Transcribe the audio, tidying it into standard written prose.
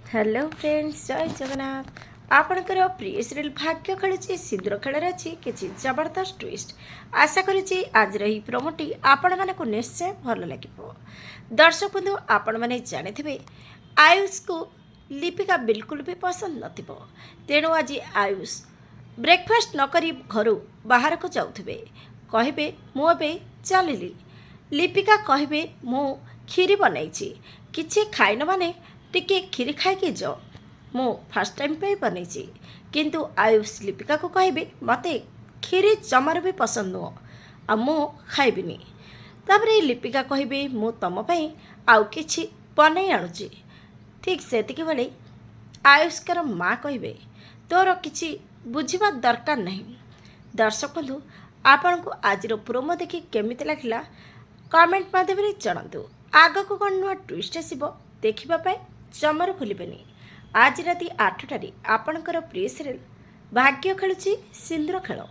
Hello friends, जय जगन्नाथ। आपणकर प्रिय सीरियल भाग्य खेलुची सिंदूर खेल अच्छी किसी जबरदस्त ट्विस्ट। आशा करुच्ची आज रही प्रोमोटी आपण मानक निश्चय भल लगे। दर्शक बंधु, आपण मैंने जानी आयुष को लिपिका बिल्कुल भी पसंद नथिबो। तेणु आज आयुष ब्रेकफास्ट नक घर बाहर को जाऊे कहे मुझे चलिली। लिपिका कहे मु खीरी बनई किसी खाइन माने टिके खीरी खाई जाओ, मु फास्ट टाइम पे बनई। किंतु आयुष लिपिका को कहे मते खीरी जमार भी पसंद नुह आ मु खाइबिनी। तापर लिपिका कहे मु तुम आउ किछि बनई आणुची। ठीक सेतिकी बेले आयुषकर माँ कहे तोर किछि बुझिबा दरकार नहीं। दर्शक बंधु, आपण को आज प्रोमो देखि केमिति लागिला कमेंट माध्यम जनातु। आगक कौन नुआ ट्विस्ट आसब देखा जमार भूलें। आज राति 8टारे आपणकर प्रिय सीरियल भाग्य खेलुची सिंदूर खेल।